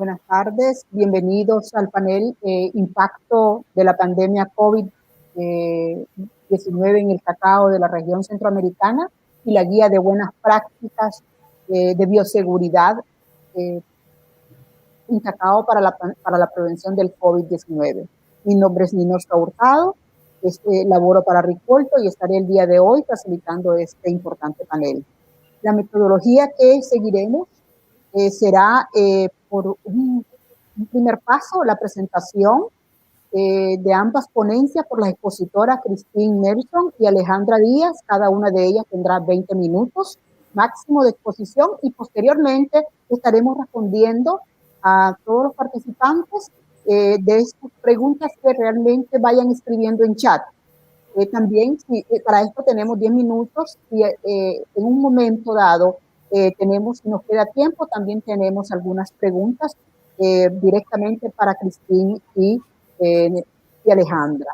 Buenas tardes, bienvenidos al panel Impacto de la pandemia COVID-19 en el cacao de la región centroamericana y la guía de buenas prácticas de bioseguridad en cacao para la prevención del COVID-19. Mi nombre es Ninosca Hurtado, laboro para Ricolto y estaré el día de hoy facilitando este importante panel. La metodología que seguiremos será por un primer paso, la presentación de ambas ponencias por las expositoras Christine Nelson y Alejandra Díaz. Cada una de ellas tendrá 20 minutos máximo de exposición y posteriormente estaremos respondiendo a todos los participantes de estas preguntas que realmente vayan escribiendo en chat. También para esto tenemos 10 minutos y en un momento dado si nos queda tiempo, también tenemos algunas preguntas directamente para Christine y Alejandra.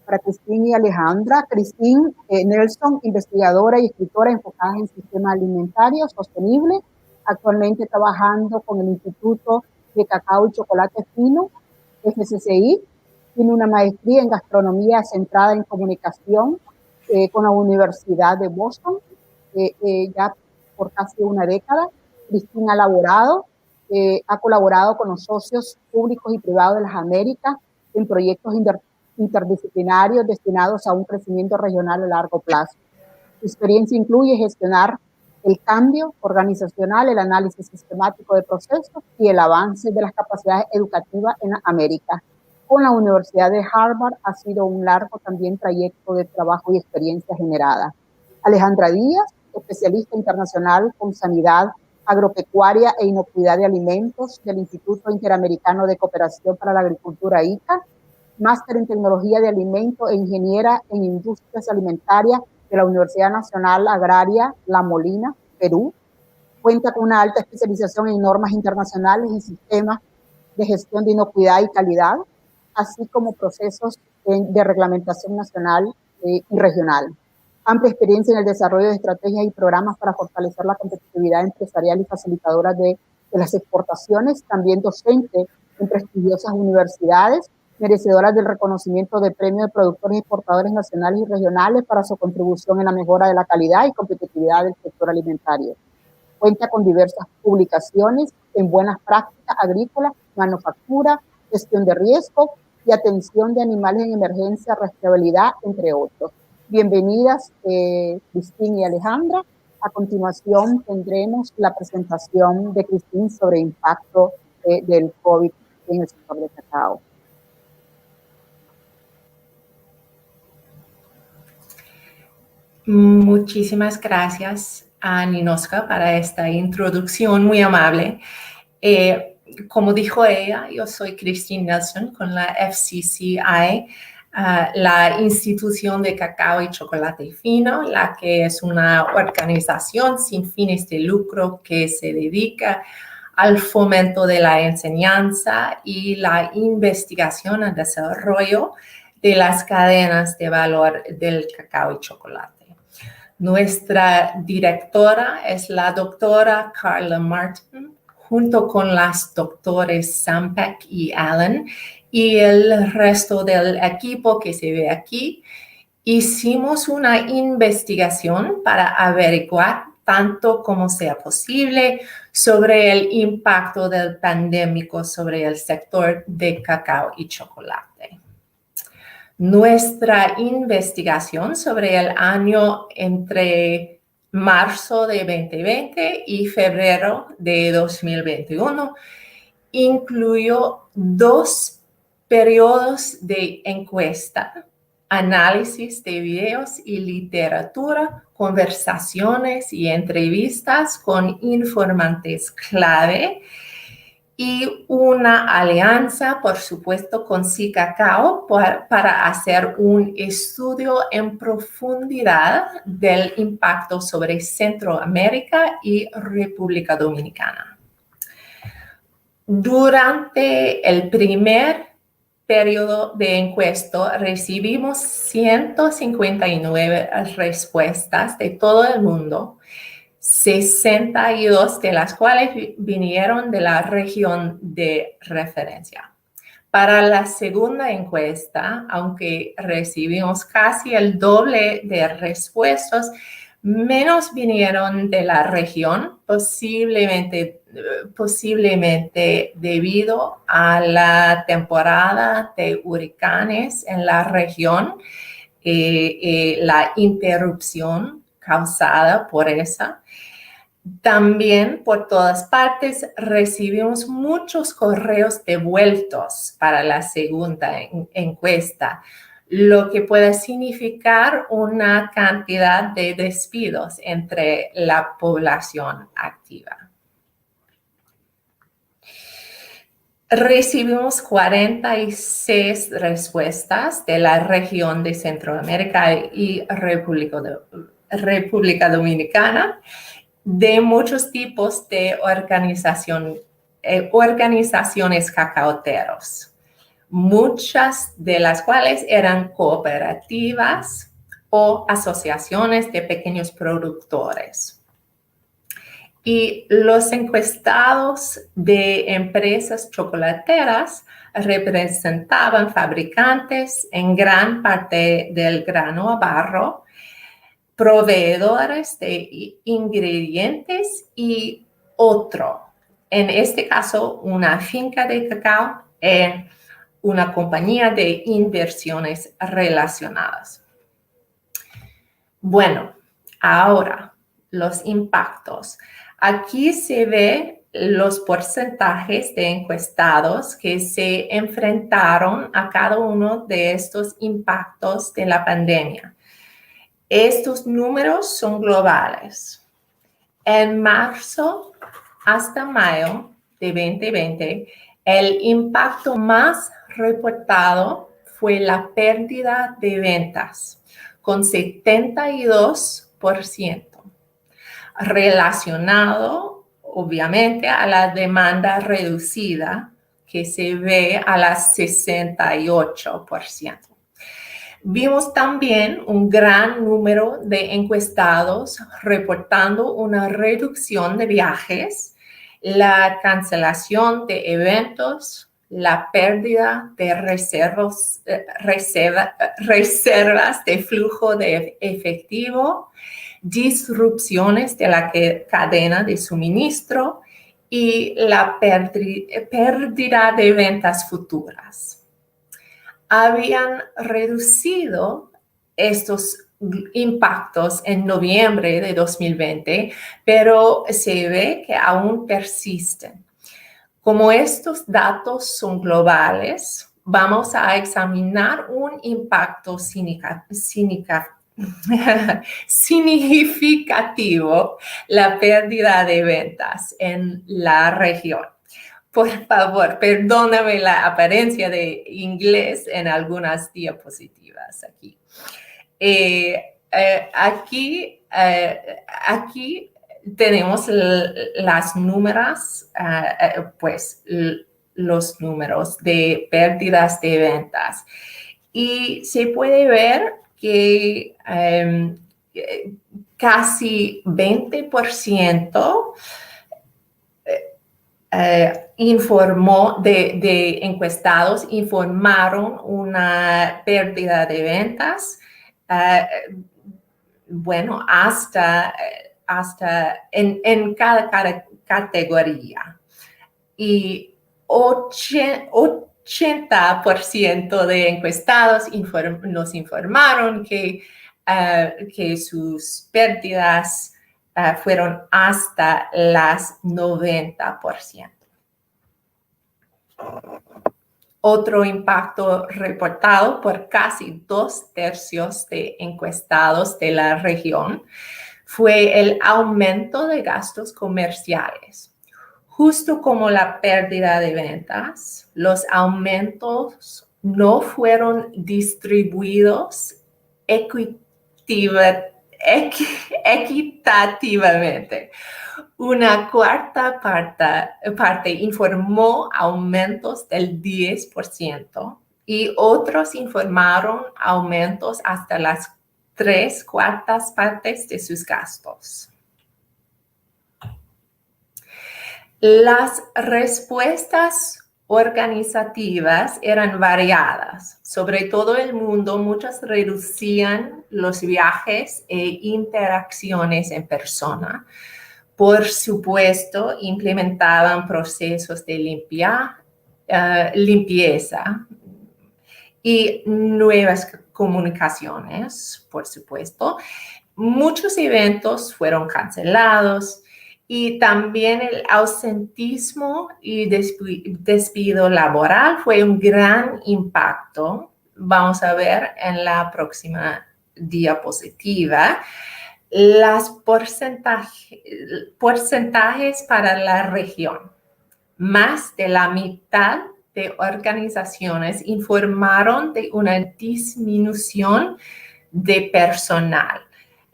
Para Christine y Alejandra, Christine Nelson, investigadora y escritora enfocada en sistema alimentario sostenible, actualmente trabajando con el Instituto de Cacao y Chocolate Fino, FCCI. Tiene una maestría en gastronomía centrada en comunicación con la Universidad de Boston, ya por casi una década. Christine ha colaborado con los socios públicos y privados de las Américas en proyectos interdisciplinarios destinados a un crecimiento regional a largo plazo. Su experiencia incluye gestionar el cambio organizacional, el análisis sistemático de procesos y el avance de las capacidades educativas en América. Con la Universidad de Harvard ha sido un largo también trayecto de trabajo y experiencia generada. Alejandra Díaz, especialista internacional con sanidad agropecuaria e inocuidad de alimentos del Instituto Interamericano de Cooperación para la Agricultura, ICA, máster en tecnología de alimentos e ingeniera en industrias alimentarias de la Universidad Nacional Agraria La Molina, Perú. Cuenta con una alta especialización en normas internacionales y sistemas de gestión de inocuidad y calidad, así como procesos de reglamentación nacional y regional. Amplia experiencia en el desarrollo de estrategias y programas para fortalecer la competitividad empresarial y facilitadora de las exportaciones, también docente en prestigiosas universidades, merecedoras del reconocimiento de premio de productores y exportadores nacionales y regionales para su contribución en la mejora de la calidad y competitividad del sector alimentario. Cuenta con diversas publicaciones en buenas prácticas agrícolas, manufactura, gestión de riesgo y atención de animales en emergencia, rastreabilidad, entre otros. Bienvenidas, Christine y Alejandra. A continuación tendremos la presentación de Christine sobre el impacto del COVID en el sector de cacao. Muchísimas gracias a Ninosca para esta introducción muy amable. Como dijo ella, yo soy Christine Nelson con la FCCI, la Institución de Cacao y Chocolate Fino, la que es una organización sin fines de lucro que se dedica al fomento de la enseñanza y la investigación y desarrollo de las cadenas de valor del cacao y chocolate. Nuestra directora es la doctora Carla Martin, junto con las doctores Sampek y Allen y el resto del equipo que se ve aquí. Hicimos una investigación para averiguar tanto como sea posible sobre el impacto del pandémico sobre el sector de cacao y chocolate. Nuestra investigación sobre el año entre marzo de 2020 y febrero de 2021 incluyó 2 periodos de encuesta, análisis de videos y literatura, conversaciones y entrevistas con informantes clave y una alianza, por supuesto, con SeaCacao para hacer un estudio en profundidad del impacto sobre Centroamérica y República Dominicana. Durante el primer periodo de encuesta recibimos 159 respuestas de todo el mundo. 62 de las cuales vinieron de la región de referencia. Para la segunda encuesta, aunque recibimos casi el doble de respuestas, menos vinieron de la región, posiblemente debido a la temporada de huracanes en la región, la interrupción causada por esa. También por todas partes recibimos muchos correos devueltos para la segunda encuesta, lo que puede significar una cantidad de despidos entre la población activa. Recibimos 46 respuestas de la región de Centroamérica y República Dominicana, de muchos tipos de organizaciones cacauteros, muchas de las cuales eran cooperativas o asociaciones de pequeños productores. Y los encuestados de empresas chocolateras representaban fabricantes en gran parte del grano a barro, proveedores de ingredientes y otro. En este caso, una finca de cacao en una compañía de inversiones relacionadas. Bueno, ahora los impactos. Aquí se ve los porcentajes de encuestados que se enfrentaron a cada uno de estos impactos de la pandemia. Estos números son globales. En marzo hasta mayo de 2020, el impacto más reportado fue la pérdida de ventas, con 72%, relacionado obviamente a la demanda reducida que se ve a las 68%. Vimos también un gran número de encuestados reportando una reducción de viajes, la cancelación de eventos, la pérdida de reservas de flujo de efectivo, disrupciones de la cadena de suministro y la pérdida de ventas futuras. Habían reducido estos impactos en noviembre de 2020, pero se ve que aún persisten. Como estos datos son globales, vamos a examinar un impacto significativo, la pérdida de ventas en la región. Por favor, perdóname la apariencia de inglés en algunas diapositivas aquí. Aquí tenemos las números, los números de pérdidas de ventas. Y se puede ver que casi 20% informó de encuestados informaron una pérdida de ventas, hasta en cada categoría. Y 80% de encuestados nos informaron que sus pérdidas fueron hasta las 90%. Otro impacto reportado por casi 2/3 de encuestados de la región fue el aumento de gastos comerciales. Justo como la pérdida de ventas, los aumentos no fueron distribuidos equitativamente. Una cuarta parte informó aumentos del 10% y otros informaron aumentos hasta las 3/4 partes de sus gastos. Las respuestas organizativas eran variadas. Sobre todo el mundo, muchas reducían los viajes e interacciones en persona. Por supuesto, implementaban procesos de limpieza y nuevas comunicaciones, por supuesto. Muchos eventos fueron cancelados y también el ausentismo y despido laboral fue un gran impacto. Vamos a ver en la próxima diapositiva los porcentajes para la región. Más de la mitad de organizaciones informaron de una disminución de personal.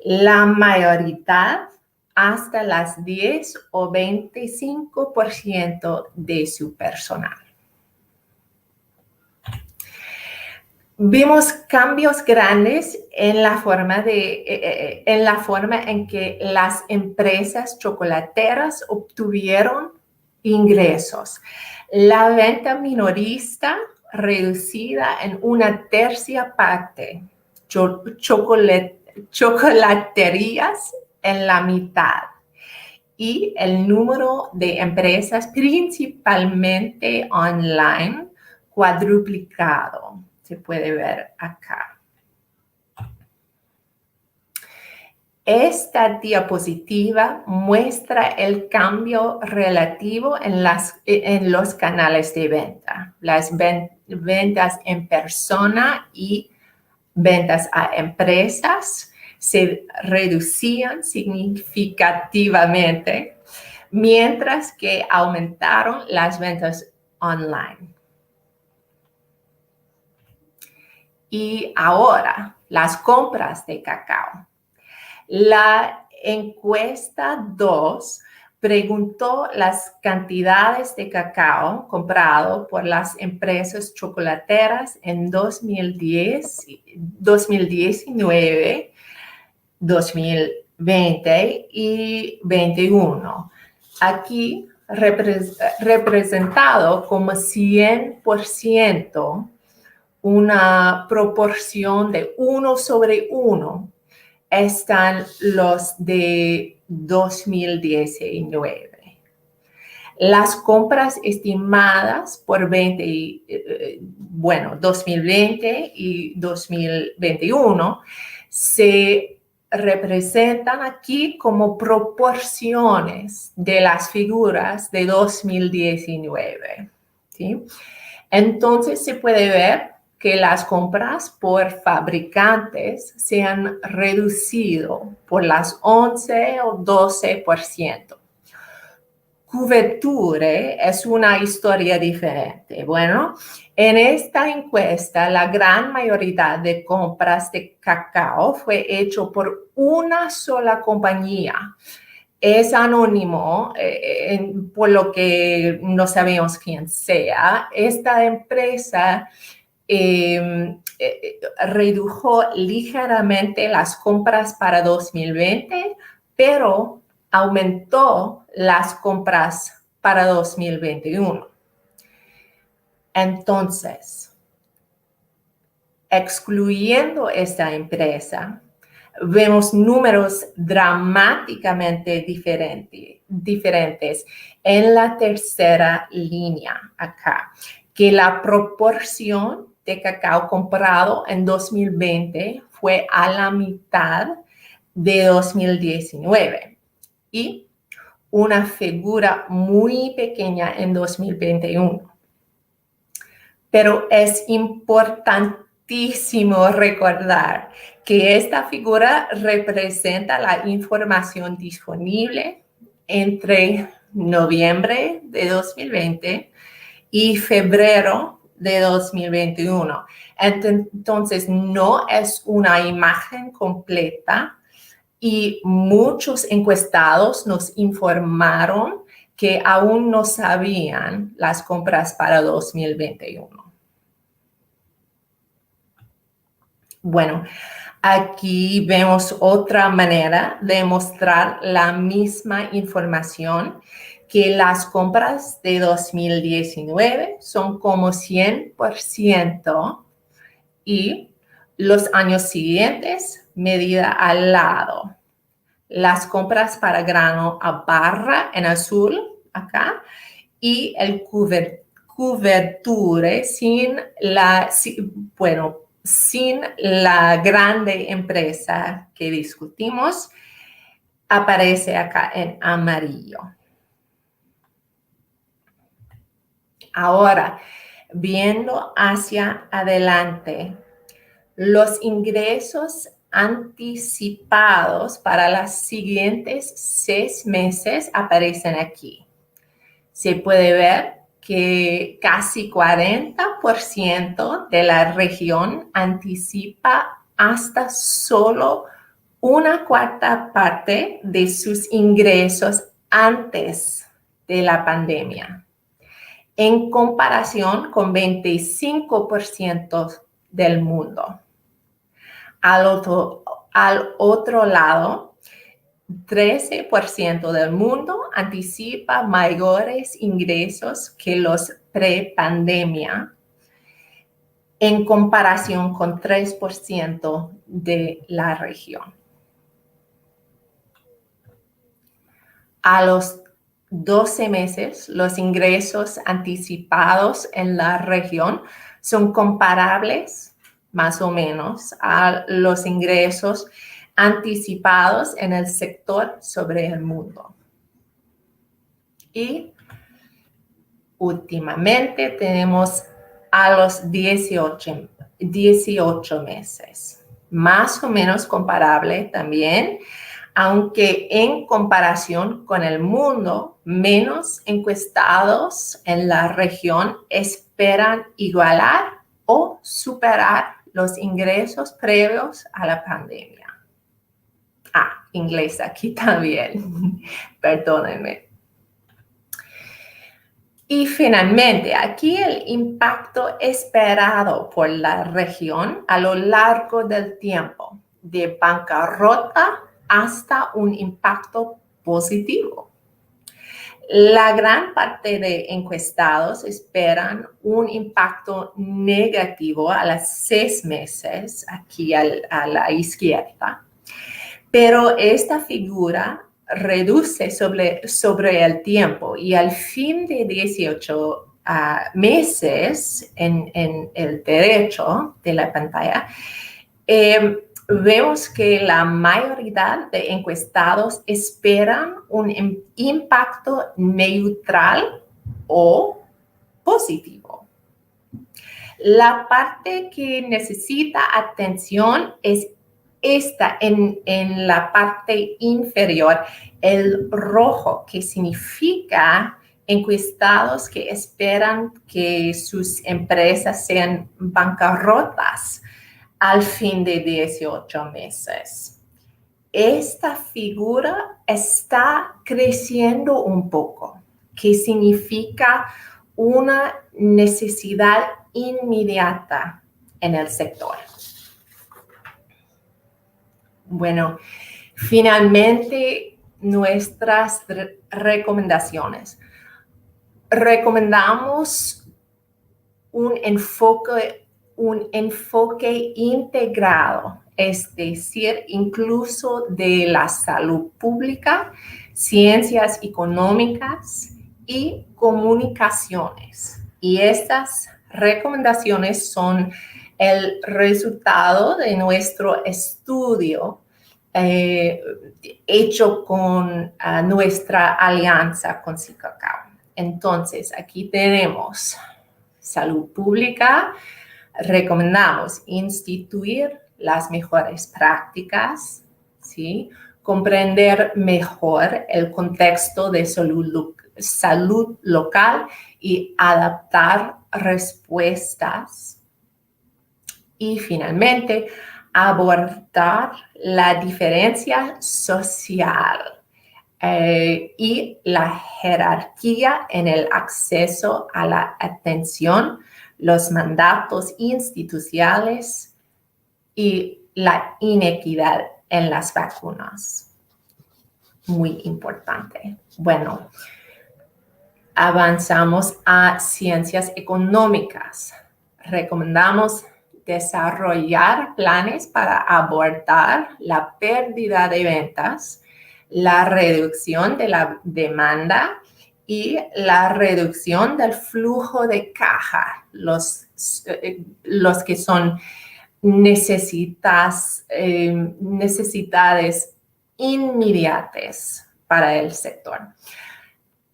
La mayoría hasta las 10 o 25% de su personal. Vimos cambios grandes en la forma en que las empresas chocolateras obtuvieron ingresos. La venta minorista reducida en una tercia parte. Chocolaterías en la mitad. Y el número de empresas, principalmente online, cuadruplicado. Se puede ver acá. Esta diapositiva muestra el cambio relativo en los canales de venta. Las ventas en persona y ventas a empresas se reducían significativamente, mientras que aumentaron las ventas online. Y ahora, las compras de cacao. La encuesta 2 preguntó las cantidades de cacao comprado por las empresas chocolateras en 2010, 2019, 2020 y 2021. Aquí representado como 100%, una proporción de 1/1, están los de 2019. Las compras estimadas por 2020 y 2021 se representan aquí como proporciones de las figuras de 2019. ¿Sí? Entonces se puede ver que las compras por fabricantes se han reducido por las 11 o 12%. Couverture es una historia diferente. Bueno, en esta encuesta, la gran mayoría de compras de cacao fue hecho por una sola compañía. Es anónimo, por lo que no sabemos quién sea. Esta empresa redujo ligeramente las compras para 2020, pero aumentó las compras para 2021. Entonces, excluyendo esta empresa, vemos números dramáticamente diferentes en la tercera línea acá, que la proporción de cacao comprado en 2020 fue a la mitad de 2019 y una figura muy pequeña en 2021. Pero es importantísimo recordar que esta figura representa la información disponible entre noviembre de 2020 y febrero de 2021. Entonces, no es una imagen completa y muchos encuestados nos informaron que aún no sabían las compras para 2021. Bueno, aquí vemos otra manera de mostrar la misma información que las compras de 2019 son como 100% y los años siguientes medida al lado. Las compras para grano a barra en azul acá y el coberture sin la grande empresa que discutimos aparece acá en amarillo. Ahora, viendo hacia adelante, los ingresos anticipados para los siguientes 6 meses aparecen aquí. Se puede ver que casi 40% de la región anticipa hasta solo una cuarta parte de sus ingresos antes de la pandemia, en comparación con 25% del mundo. Al otro lado, 13% del mundo anticipa mayores ingresos que los pre-pandemia, en comparación con 3% de la región. A los 12 meses, los ingresos anticipados en la región son comparables, más o menos, a los ingresos anticipados en el sector sobre el mundo. Y últimamente tenemos a los 18 meses, más o menos comparable también, aunque en comparación con el mundo, menos encuestados en la región esperan igualar o superar los ingresos previos a la pandemia. Inglés aquí también, perdónenme. Y finalmente, aquí el impacto esperado por la región a lo largo del tiempo, de bancarrota hasta un impacto positivo. La gran parte de encuestados esperan un impacto negativo a los 6 meses, aquí a la izquierda, pero esta figura reduce sobre el tiempo y al fin de 18 meses en el derecho de la pantalla, vemos que la mayoría de encuestados esperan un impacto neutral o positivo. La parte que necesita atención es esta en la parte inferior, el rojo, que significa encuestados que esperan que sus empresas sean bancarrotas al fin de 18 meses. Esta figura está creciendo un poco, que significa una necesidad inmediata en el sector. Bueno, finalmente nuestras recomendaciones. Recomendamos un enfoque integrado, es decir, incluso de la salud pública, ciencias económicas y comunicaciones. Y estas recomendaciones son el resultado de nuestro estudio hecho con nuestra alianza con SICACAO. Entonces, aquí tenemos salud pública. Recomendamos instituir las mejores prácticas, ¿sí? Comprender mejor el contexto de salud local y adaptar respuestas. Y finalmente, abordar la diferencia social y la jerarquía en el acceso a la atención, los mandatos institucionales y la inequidad en las vacunas. Muy importante. Bueno, avanzamos a ciencias económicas. Recomendamos desarrollar planes para abordar la pérdida de ventas, la reducción de la demanda y la reducción del flujo de caja, los que son necesidades inmediatas para el sector.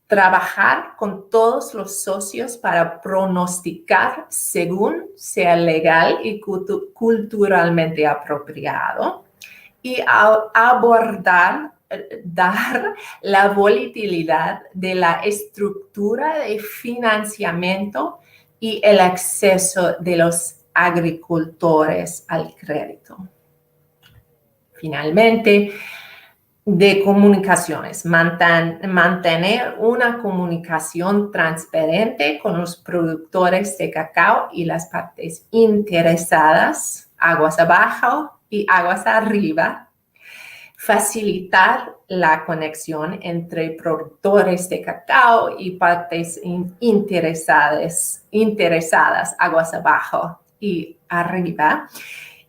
Trabajar con todos los socios para pronosticar según sea legal y culturalmente apropiado y abordar dar la volatilidad de la estructura de financiamiento y el acceso de los agricultores al crédito. Finalmente, de comunicaciones, mantener una comunicación transparente con los productores de cacao y las partes interesadas, aguas abajo y aguas arriba. Facilitar la conexión entre productores de cacao y partes interesadas, aguas abajo y arriba,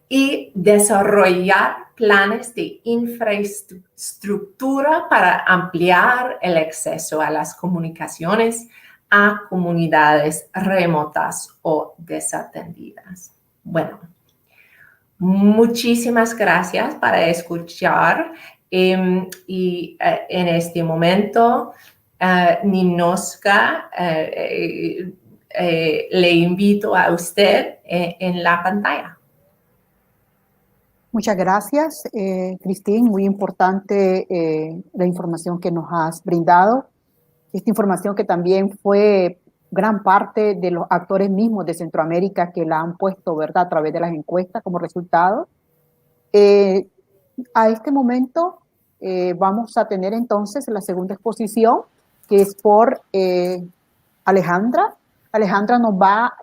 y desarrollar planes de infraestructura para ampliar el acceso a las comunicaciones a comunidades remotas o desatendidas. Bueno, muchísimas gracias para escuchar y en este momento, Ninosca, le invito a usted en la pantalla. Muchas gracias, Cristín. Muy importante la información que nos has brindado. Esta información que también fue gran parte de los actores mismos de Centroamérica que la han puesto, ¿verdad?, a través de las encuestas como resultado. A este momento vamos a tener entonces la segunda exposición, que es por Alejandra. Alejandra nos va,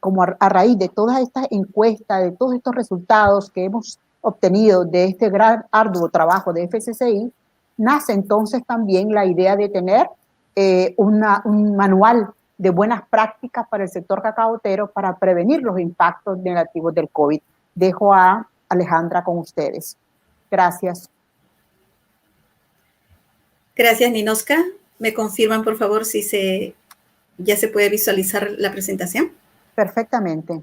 como a raíz de todas estas encuestas, de todos estos resultados que hemos obtenido de este gran arduo trabajo de FCCI, nace entonces también la idea de tener un manual de buenas prácticas para el sector cacaotero para prevenir los impactos negativos del COVID. Dejo a Alejandra con ustedes. Gracias. Gracias, Ninosca. ¿Me confirman, por favor, si ya se puede visualizar la presentación? Perfectamente.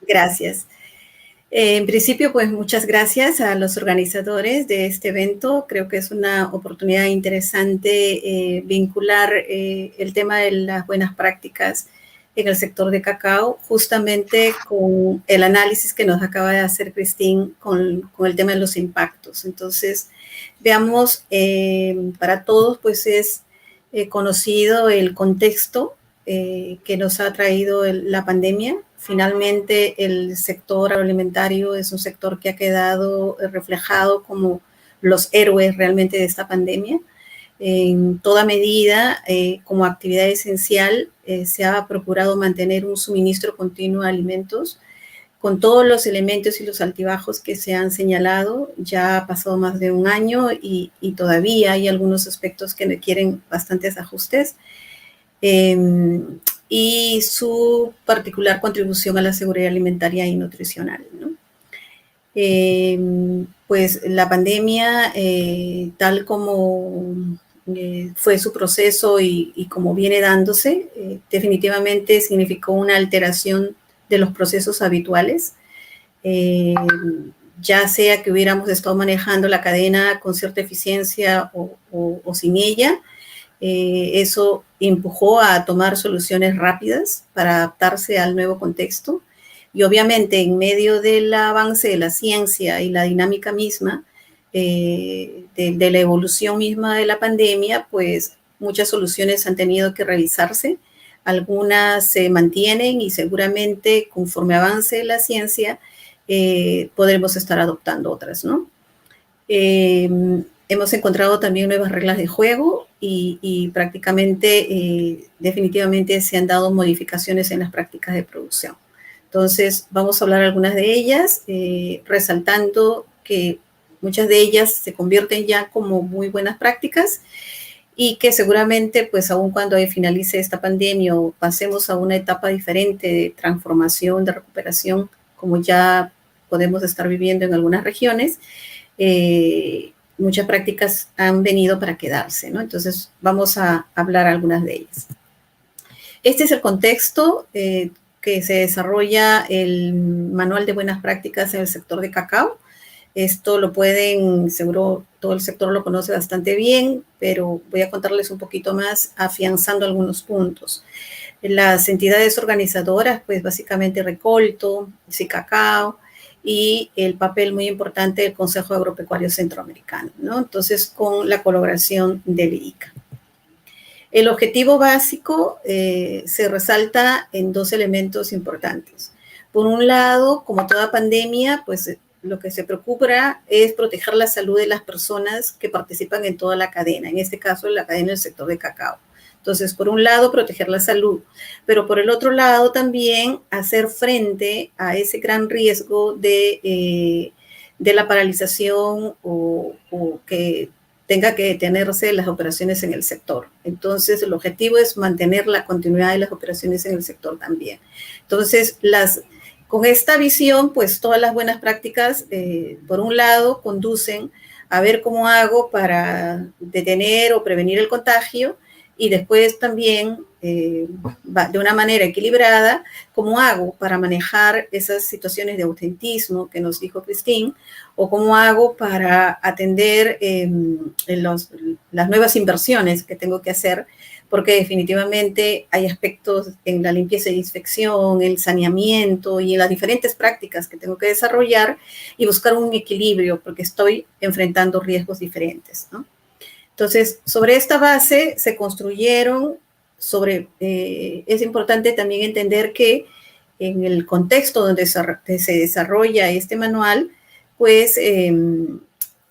Gracias. En principio, pues muchas gracias a los organizadores de este evento. Creo que es una oportunidad interesante vincular el tema de las buenas prácticas en el sector de cacao, justamente con el análisis que nos acaba de hacer Cristín con el tema de los impactos. Entonces, veamos, para todos, pues es conocido el contexto que nos ha traído la pandemia. Finalmente, el sector agroalimentario es un sector que ha quedado reflejado como los héroes realmente de esta pandemia. En toda medida, como actividad esencial, se ha procurado mantener un suministro continuo de alimentos con todos los elementos y los altibajos que se han señalado. Ya ha pasado más de un año y todavía hay algunos aspectos que requieren bastantes ajustes. Y su particular contribución a la seguridad alimentaria y nutricional, ¿no? Pues la pandemia, tal como fue su proceso y como viene dándose, definitivamente significó una alteración de los procesos habituales, ya sea que hubiéramos estado manejando la cadena con cierta eficiencia o sin ella. Eso empujó a tomar soluciones rápidas para adaptarse al nuevo contexto. Y obviamente, en medio del avance de la ciencia y la dinámica misma, de la evolución misma de la pandemia, pues muchas soluciones han tenido que revisarse. Algunas se mantienen y seguramente conforme avance la ciencia, podremos estar adoptando otras, ¿no? Hemos encontrado también nuevas reglas de juego y prácticamente, definitivamente se han dado modificaciones en las prácticas de producción. Entonces, vamos a hablar algunas de ellas, resaltando que muchas de ellas se convierten ya como muy buenas prácticas y que seguramente, pues aun cuando finalice esta pandemia o pasemos a una etapa diferente de transformación, de recuperación, como ya podemos estar viviendo en algunas regiones, muchas prácticas han venido para quedarse, ¿no? Entonces, vamos a hablar algunas de ellas. Este es el contexto que se desarrolla el Manual de Buenas Prácticas en el sector de cacao. Esto lo pueden, seguro todo el sector lo conoce bastante bien, pero voy a contarles un poquito más afianzando algunos puntos. Las entidades organizadoras, pues básicamente Recolto, Sicacao, y el papel muy importante del Consejo Agropecuario Centroamericano, ¿no? Entonces, con la colaboración del IICA. El objetivo básico se resalta en dos elementos importantes. Por un lado, como toda pandemia, pues lo que se preocupa es proteger la salud de las personas que participan en toda la cadena, en este caso en la cadena del sector de cacao. Entonces, por un lado, proteger la salud, pero por el otro lado también hacer frente a ese gran riesgo de la paralización o que tenga que detenerse las operaciones en el sector. Entonces, el objetivo es mantener la continuidad de las operaciones en el sector también. Entonces, con esta visión, pues todas las buenas prácticas, por un lado, conducen a ver cómo hago para detener o prevenir el contagio, y después también, de una manera equilibrada, cómo hago para manejar esas situaciones de ausentismo que nos dijo Christine, o cómo hago para atender las nuevas inversiones que tengo que hacer, porque definitivamente hay aspectos en la limpieza y desinfección, el saneamiento y en las diferentes prácticas que tengo que desarrollar y buscar un equilibrio, porque estoy enfrentando riesgos diferentes, ¿no? Entonces, sobre esta base se construyeron, es importante también entender que en el contexto donde se desarrolla este manual, pues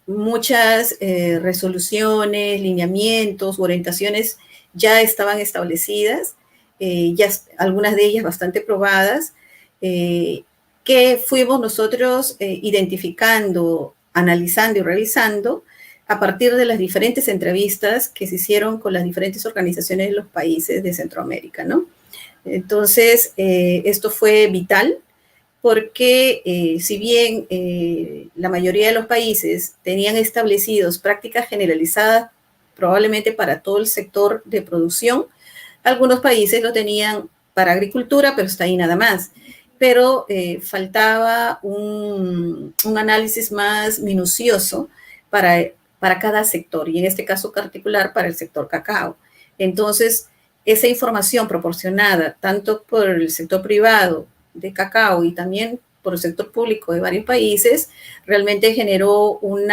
muchas resoluciones, lineamientos, orientaciones ya estaban establecidas, ya algunas de ellas bastante probadas, que fuimos nosotros identificando, analizando y revisando a partir de las diferentes entrevistas que se hicieron con las diferentes organizaciones de los países de Centroamérica, ¿no? Entonces, esto fue vital porque si bien la mayoría de los países tenían establecidos prácticas generalizadas probablemente para todo el sector de producción, algunos países lo tenían para agricultura, pero está ahí nada más. Pero faltaba un análisis más minucioso para cada sector, y en este caso particular para el sector cacao. Entonces, esa información proporcionada tanto por el sector privado de cacao y también por el sector público de varios países, realmente generó un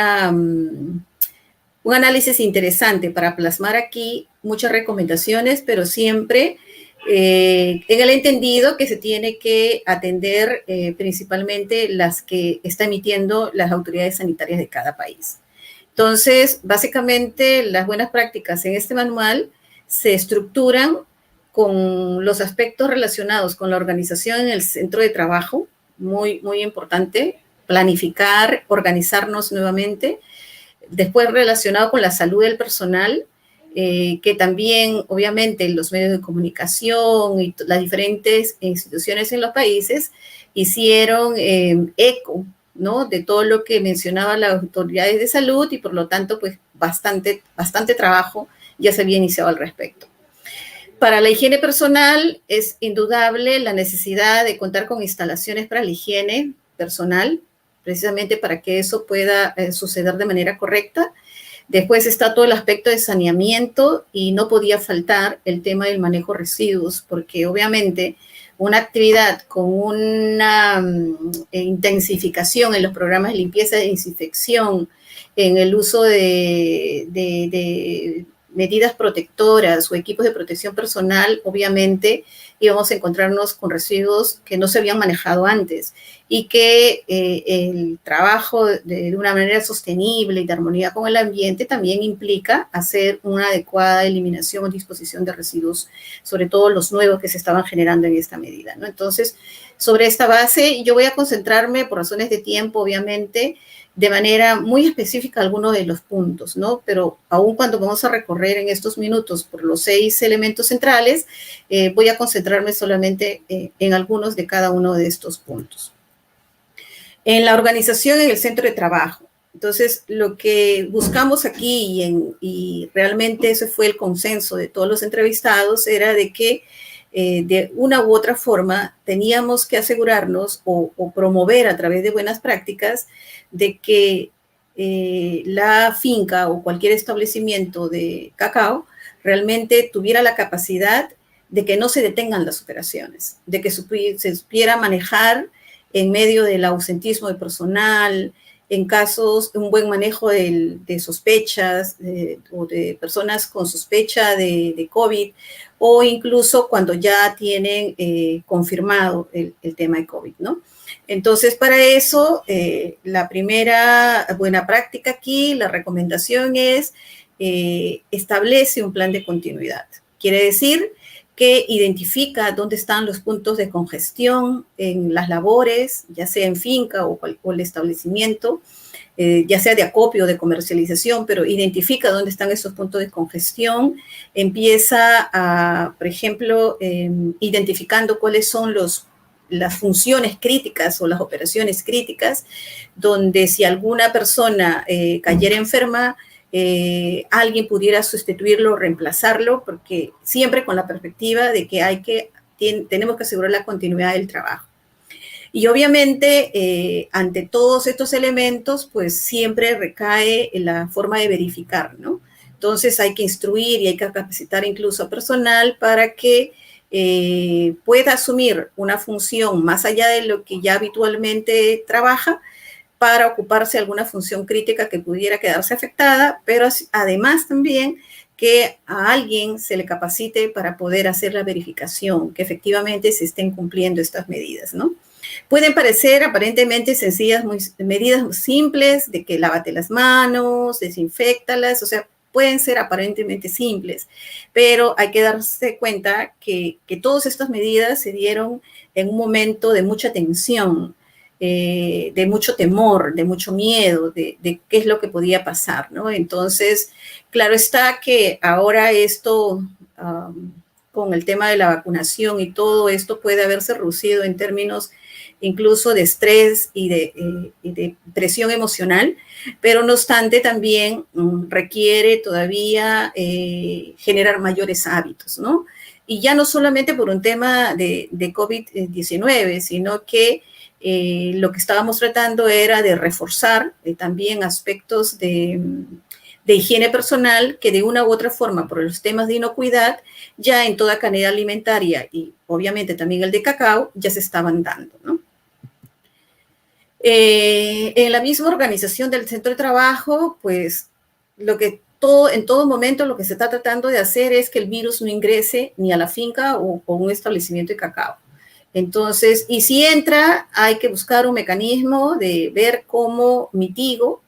análisis interesante para plasmar aquí muchas recomendaciones, pero siempre en el entendido que se tiene que atender principalmente las que está emitiendo las autoridades sanitarias de cada país. Entonces, básicamente, las buenas prácticas en este manual se estructuran con los aspectos relacionados con la organización en el centro de trabajo, muy, muy importante, planificar, organizarnos nuevamente. Después, relacionado con la salud del personal, que también, obviamente, los medios de comunicación y las diferentes instituciones en los países hicieron eco, ¿no?, de todo lo que mencionaban las autoridades de salud, y por lo tanto, pues, bastante trabajo ya se había iniciado al respecto. Para la higiene personal es indudable la necesidad de contar con instalaciones para la higiene personal, precisamente para que eso pueda suceder de manera correcta. Después está todo el aspecto de saneamiento, y no podía faltar el tema del manejo de residuos, porque obviamente una actividad con una intensificación en los programas de limpieza y desinfección, en el uso de medidas protectoras o equipos de protección personal, obviamente íbamos a encontrarnos con residuos que no se habían manejado antes, y que el trabajo de una manera sostenible y de armonía con el ambiente también implica hacer una adecuada eliminación o disposición de residuos, sobre todo los nuevos que se estaban generando en esta medida, ¿no? Entonces, sobre esta base, yo voy a concentrarme, por razones de tiempo, obviamente, de manera muy específica algunos de los puntos, ¿no? Pero aún cuando vamos a recorrer en estos minutos por los 6 elementos centrales, voy a concentrarme solamente en algunos de cada uno de estos puntos. En la organización en el centro de trabajo. Entonces, lo que buscamos aquí, y realmente ese fue el consenso de todos los entrevistados, era de que de una u otra forma teníamos que asegurarnos o promover a través de buenas prácticas de que la finca o cualquier establecimiento de cacao realmente tuviera la capacidad de que no se detengan las operaciones, de que se supiera manejar en medio del ausentismo de personal, en casos, un buen manejo de sospechas o de personas con sospecha de COVID, o incluso cuando ya tienen confirmado el tema de COVID, ¿no? Entonces, para eso, la primera buena práctica aquí, la recomendación es establece un plan de continuidad. Quiere decir que identifica dónde están los puntos de congestión en las labores, ya sea en finca o el establecimiento, ya sea de acopio o de comercialización, pero identifica dónde están esos puntos de congestión, empieza a, por ejemplo, identificando cuáles son las funciones críticas o las operaciones críticas, donde si alguna persona cayera enferma, alguien pudiera sustituirlo o reemplazarlo, porque siempre con la perspectiva de que tenemos que asegurar la continuidad del trabajo. Y obviamente, ante todos estos elementos, pues siempre recae en la forma de verificar, ¿no? Entonces hay que instruir y hay que capacitar incluso a personal para que pueda asumir una función más allá de lo que ya habitualmente trabaja, para ocuparse de alguna función crítica que pudiera quedarse afectada, pero además también que a alguien se le capacite para poder hacer la verificación, que efectivamente se estén cumpliendo estas medidas, ¿no? Pueden parecer aparentemente sencillas, medidas muy simples, de que lávate las manos, desinféctalas, o sea, pueden ser aparentemente simples, pero hay que darse cuenta que todas estas medidas se dieron en un momento de mucha tensión, de mucho temor, de mucho miedo, de qué es lo que podía pasar, ¿no? Entonces, claro está que ahora esto, con el tema de la vacunación y todo esto, puede haberse reducido en términos incluso de estrés y de presión emocional, pero no obstante también requiere todavía generar mayores hábitos, ¿no? Y ya no solamente por un tema de COVID-19, sino que lo que estábamos tratando era de reforzar también aspectos de higiene personal que de una u otra forma, por los temas de inocuidad, ya en toda cadena alimentaria y obviamente también el de cacao, ya se estaban dando, ¿no? En la misma organización del centro de trabajo, pues en todo momento lo que se está tratando de hacer es que el virus no ingrese ni a la finca o un establecimiento de cacao. Entonces, y si entra, hay que buscar un mecanismo de ver cómo mitigo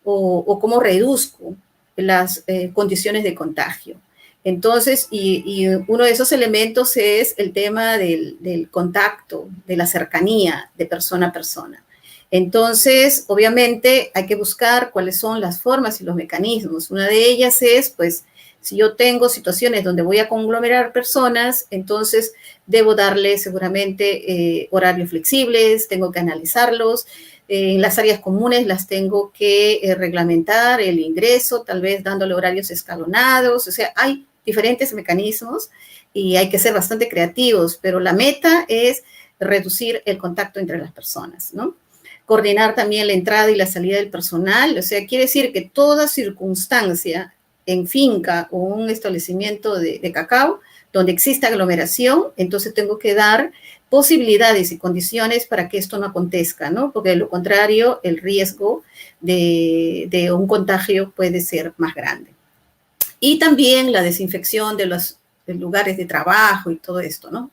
o cómo reduzco las condiciones de contagio. Entonces, y uno de esos elementos es el tema del contacto, de la cercanía de persona a persona. Entonces, obviamente, hay que buscar cuáles son las formas y los mecanismos. Una de ellas es, pues, si yo tengo situaciones donde voy a conglomerar personas, entonces debo darle seguramente horarios flexibles, tengo que analizarlos. En las áreas comunes las tengo que reglamentar, el ingreso, tal vez dándole horarios escalonados. O sea, hay diferentes mecanismos y hay que ser bastante creativos, pero la meta es reducir el contacto entre las personas, ¿no? Coordinar también la entrada y la salida del personal. O sea, quiere decir que toda circunstancia en finca o un establecimiento de cacao donde exista aglomeración, entonces tengo que dar posibilidades y condiciones para que esto no acontezca, ¿no? Porque de lo contrario, el riesgo de un contagio puede ser más grande. Y también la desinfección de los lugares de trabajo y todo esto, ¿no?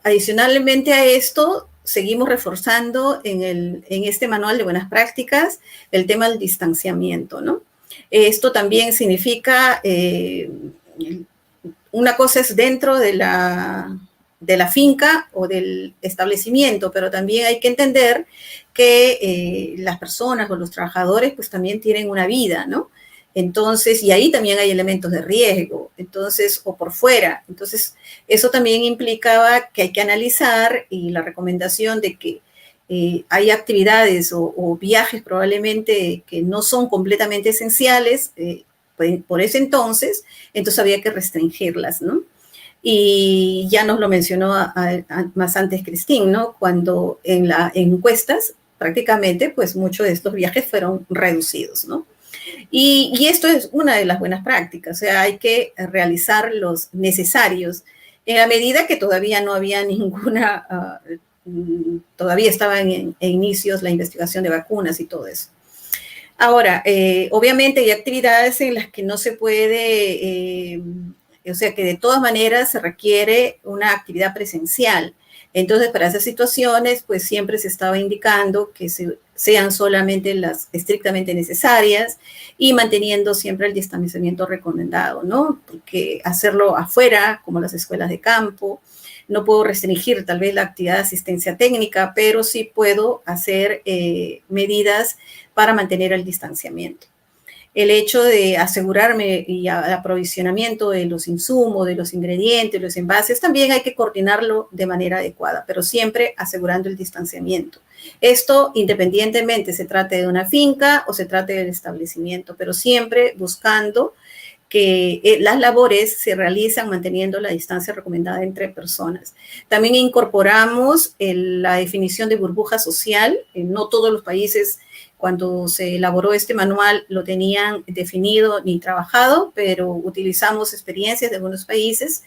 Adicionalmente a esto, seguimos reforzando en este manual de buenas prácticas el tema del distanciamiento, ¿no? Esto también significa, una cosa es dentro de de la finca o del establecimiento, pero también hay que entender que las personas o los trabajadores pues también tienen una vida, ¿no? Entonces, y ahí también hay elementos de riesgo, entonces, o por fuera. Entonces, eso también implicaba que hay que analizar, y la recomendación de que hay actividades o viajes probablemente que no son completamente esenciales, por ese entonces había que restringirlas, ¿no? Y ya nos lo mencionó más antes Christine, ¿no? Cuando en las encuestas prácticamente pues muchos de estos viajes fueron reducidos, ¿no? Y esto es una de las buenas prácticas, o sea, hay que realizar los necesarios en la medida que todavía no había ninguna, todavía estaban en inicios la investigación de vacunas y todo eso. Ahora, obviamente hay actividades en las que no se puede, o sea, que de todas maneras se requiere una actividad presencial. Entonces, para esas situaciones, pues siempre se estaba indicando que sean solamente las estrictamente necesarias y manteniendo siempre el distanciamiento recomendado, ¿no? Porque hacerlo afuera, como las escuelas de campo, no puedo restringir tal vez la actividad de asistencia técnica, pero sí puedo hacer medidas para mantener el distanciamiento. El hecho de asegurarme y el aprovisionamiento de los insumos, de los ingredientes, los envases, también hay que coordinarlo de manera adecuada, pero siempre asegurando el distanciamiento. Esto independientemente se trate de una finca o se trate del establecimiento, pero siempre buscando que las labores se realizan manteniendo la distancia recomendada entre personas. También incorporamos la definición de burbuja social. No todos los países, cuando se elaboró este manual, lo tenían definido ni trabajado, pero utilizamos experiencias de algunos países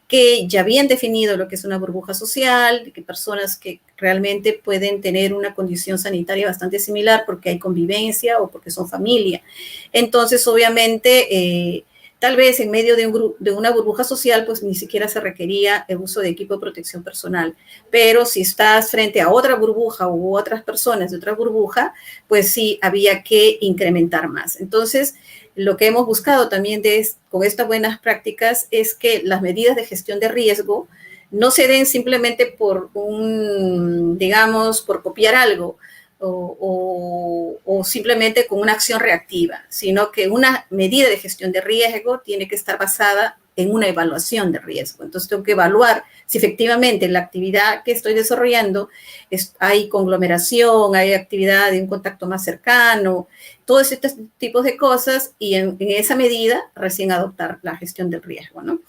que ya habían definido lo que es una burbuja social, que personas que realmente pueden tener una condición sanitaria bastante similar porque hay convivencia o porque son familia. Entonces, obviamente, tal vez en medio de una burbuja social, pues ni siquiera se requería el uso de equipo de protección personal. Pero si estás frente a otra burbuja u otras personas de otra burbuja, pues sí había que incrementar más. Entonces, lo que hemos buscado también con estas buenas prácticas es que las medidas de gestión de riesgo no se den simplemente por digamos, por copiar algo o simplemente con una acción reactiva, sino que una medida de gestión de riesgo tiene que estar basada en una evaluación de riesgo. Entonces, tengo que evaluar si efectivamente en la actividad que estoy desarrollando hay conglomeración, hay actividad de un contacto más cercano, todos estos tipos de cosas, y en esa medida recién adoptar la gestión del riesgo, ¿no?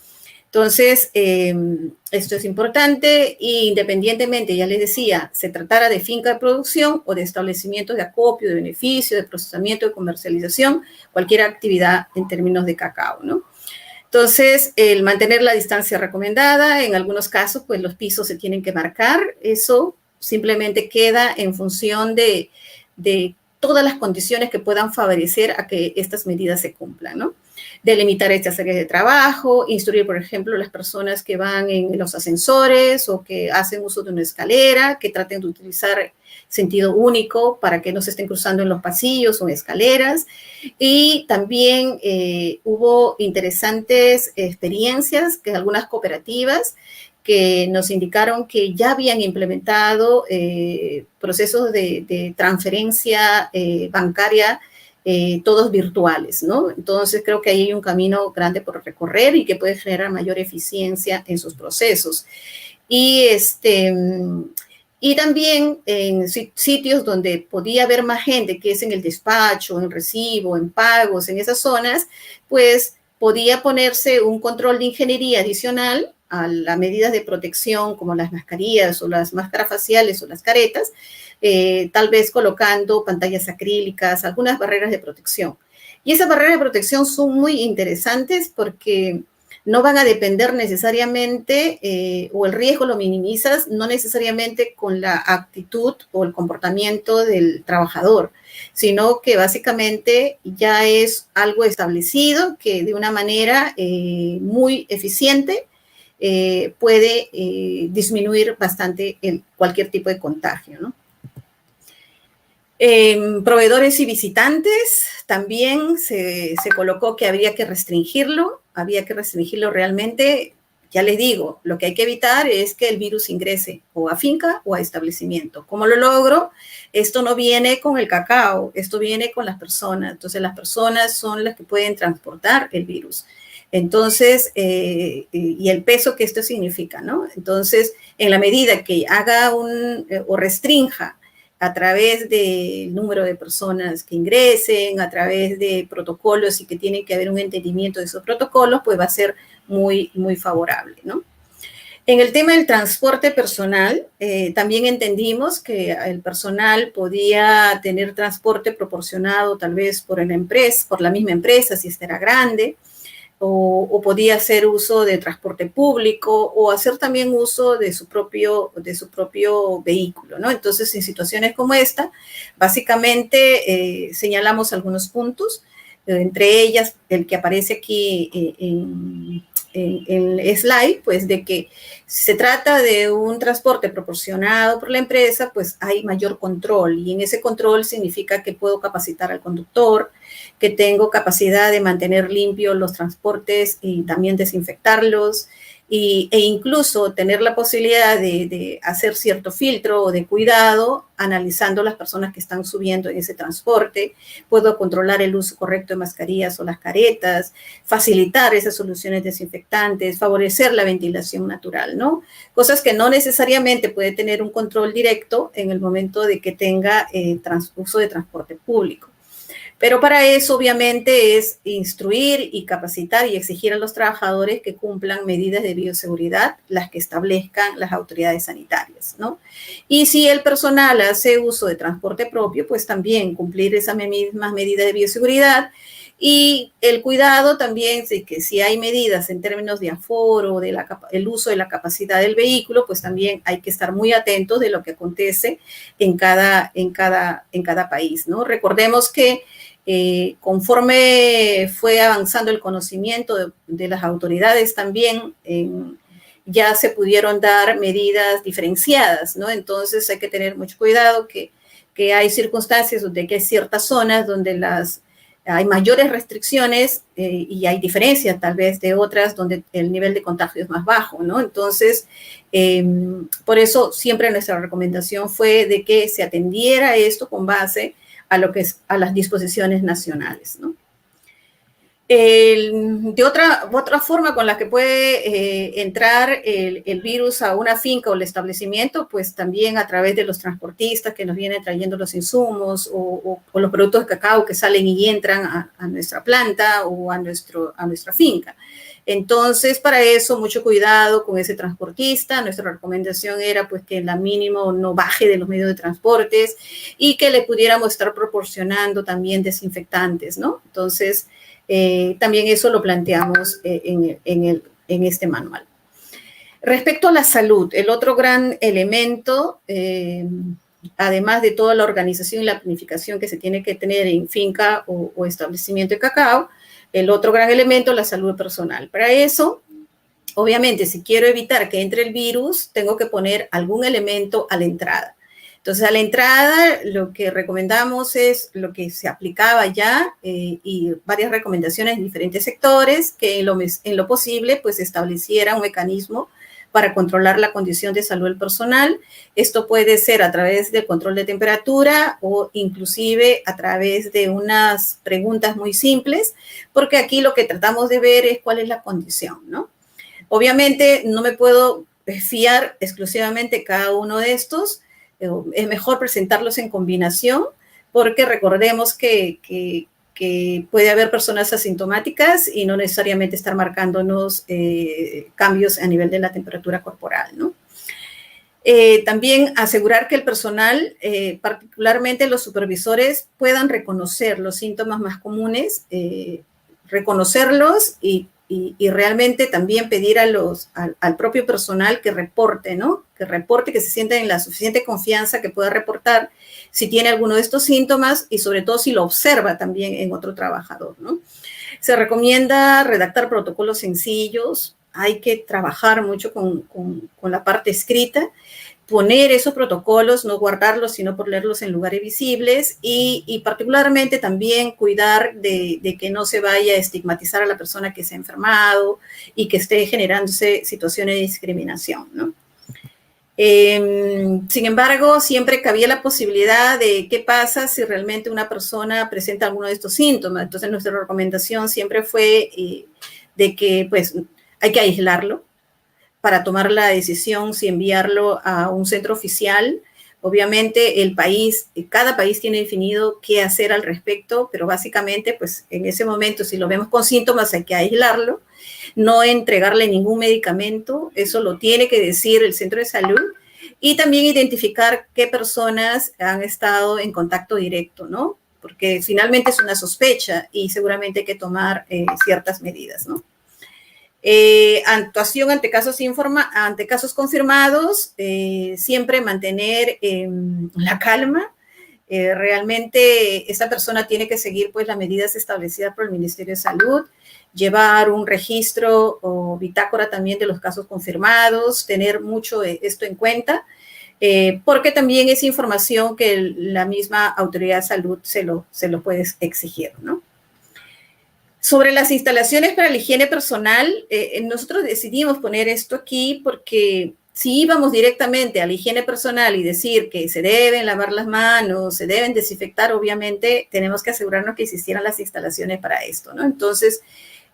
Entonces, esto es importante, y independientemente, ya les decía, se tratara de finca de producción o de establecimientos de acopio, de beneficio, de procesamiento, de comercialización, cualquier actividad en términos de cacao, ¿no? Entonces, el mantener la distancia recomendada, en algunos casos, pues los pisos se tienen que marcar, eso simplemente queda en función de todas las condiciones que puedan favorecer a que estas medidas se cumplan, ¿no? Delimitar estas áreas de trabajo, instruir, por ejemplo, las personas que van en los ascensores o que hacen uso de una escalera, que traten de utilizar sentido único para que no se estén cruzando en los pasillos o en escaleras. Y también hubo interesantes experiencias que algunas cooperativas que nos indicaron que ya habían implementado procesos de transferencia bancaria, todos virtuales, ¿no? Entonces, creo que ahí hay un camino grande por recorrer y que puede generar mayor eficiencia en sus procesos. Y también en sitios donde podía haber más gente, que es en el despacho, en recibo, en pagos, en esas zonas, pues podía ponerse un control de ingeniería adicional a las medidas de protección, como las mascarillas o las máscaras faciales o las caretas, tal vez colocando pantallas acrílicas, algunas barreras de protección. Y esas barreras de protección son muy interesantes porque no van a depender necesariamente, o el riesgo lo minimizas, no necesariamente con la actitud o el comportamiento del trabajador, sino que básicamente ya es algo establecido que de una manera muy eficiente puede disminuir bastante cualquier tipo de contagio, ¿no? Proveedores y visitantes, también se colocó que habría que restringirlo realmente, ya les digo, lo que hay que evitar es que el virus ingrese o a finca o a establecimiento. ¿Cómo lo logro? Esto no viene con el cacao, esto viene con las personas. Entonces, las personas son las que pueden transportar el virus. Entonces, y el peso que esto significa, ¿no? Entonces, en la medida que haga o restrinja a través del número de personas que ingresen, a través de protocolos y que tiene que haber un entendimiento de esos protocolos, pues va a ser muy, muy favorable, ¿no? En el tema del transporte personal, también entendimos que el personal podía tener transporte proporcionado tal vez por la misma empresa, si esta era grande, o podía hacer uso de transporte público o hacer también uso de su propio vehículo, ¿no? Entonces, en situaciones como esta, básicamente señalamos algunos puntos, entre ellas el que aparece aquí en el slide, pues de que si se trata de un transporte proporcionado por la empresa, pues hay mayor control, y en ese control significa que puedo capacitar al conductor, que tengo capacidad de mantener limpios los transportes y también desinfectarlos, e incluso tener la posibilidad de hacer cierto filtro o de cuidado analizando las personas que están subiendo en ese transporte. Puedo controlar el uso correcto de mascarillas o las caretas, facilitar esas soluciones desinfectantes, favorecer la ventilación natural, ¿no? Cosas que no necesariamente puede tener un control directo en el momento de que tenga uso de transporte público. Pero para eso, obviamente, es instruir y capacitar y exigir a los trabajadores que cumplan medidas de bioseguridad, las que establezcan las autoridades sanitarias, ¿no? Y si el personal hace uso de transporte propio, pues también cumplir esas mismas medidas de bioseguridad. Y el cuidado también, de que si hay medidas en términos de aforo, el uso de la capacidad del vehículo, pues también hay que estar muy atentos de lo que acontece en cada país, ¿no? Recordemos que conforme fue avanzando el conocimiento de las autoridades también, ya se pudieron dar medidas diferenciadas, ¿no? Entonces hay que tener mucho cuidado que hay circunstancias donde hay ciertas zonas donde hay mayores restricciones y hay diferencias tal vez de otras donde el nivel de contagio es más bajo, ¿no? Entonces, por eso siempre nuestra recomendación fue de que se atendiera esto con base a las disposiciones nacionales, ¿no? De otra forma con la que puede entrar el virus a una finca o el establecimiento, pues también a través de los transportistas que nos vienen trayendo los insumos o los productos de cacao que salen y entran a nuestra planta o a nuestra finca. Entonces, para eso, mucho cuidado con ese transportista. Nuestra recomendación era pues que la mínimo no baje de los medios de transportes y que le pudiéramos estar proporcionando también desinfectantes, ¿no? Entonces, también eso lo planteamos en este manual. Respecto a la salud, el otro gran elemento, además de toda la organización y la planificación que se tiene que tener en finca o establecimiento de cacao, el otro gran elemento es la salud personal. Para eso, obviamente, si quiero evitar que entre el virus, tengo que poner algún elemento a la entrada. Entonces, a la entrada, lo que recomendamos es lo que se aplicaba ya y varias recomendaciones en diferentes sectores que en lo posible, pues, estableciera un mecanismo para controlar la condición de salud del personal. Esto puede ser a través del control de temperatura o inclusive a través de unas preguntas muy simples, porque aquí lo que tratamos de ver es cuál es la condición, ¿no? Obviamente no me puedo fiar exclusivamente cada uno de estos, es mejor presentarlos en combinación, porque recordemos que puede haber personas asintomáticas y no necesariamente estar marcándonos cambios a nivel de la temperatura corporal, ¿no? También asegurar que el personal, particularmente los supervisores, puedan reconocer los síntomas más comunes, reconocerlos y realmente también pedir al propio personal que reporte, ¿no? Que se sienta en la suficiente confianza que pueda reportar si tiene alguno de estos síntomas y sobre todo si lo observa también en otro trabajador, ¿no? Se recomienda redactar protocolos sencillos, hay que trabajar mucho con la parte escrita poner esos protocolos, no guardarlos, sino ponerlos en lugares visibles y particularmente también cuidar de que no se vaya a estigmatizar a la persona que se ha enfermado y que esté generándose situaciones de discriminación, ¿no? Sin embargo, siempre cabía la posibilidad de qué pasa si realmente una persona presenta alguno de estos síntomas. Entonces, nuestra recomendación siempre fue de que, pues, hay que aislarlo para tomar la decisión si enviarlo a un centro oficial. Obviamente, cada país tiene definido qué hacer al respecto, pero básicamente, pues, en ese momento, si lo vemos con síntomas, hay que aislarlo, no entregarle ningún medicamento, eso lo tiene que decir el centro de salud, y también identificar qué personas han estado en contacto directo, ¿no? Porque finalmente es una sospecha y seguramente hay que tomar ciertas medidas, ¿no? Actuación ante casos confirmados, siempre mantener la calma. Realmente esta persona tiene que seguir pues las medidas establecidas por el Ministerio de Salud, llevar un registro o bitácora también de los casos confirmados, tener mucho esto en cuenta, porque también es información que la misma autoridad de salud se lo puede exigir, ¿no? Sobre las instalaciones para la higiene personal, nosotros decidimos poner esto aquí porque si íbamos directamente a la higiene personal y decir que se deben lavar las manos, se deben desinfectar, obviamente tenemos que asegurarnos que existieran las instalaciones para esto, ¿no? Entonces,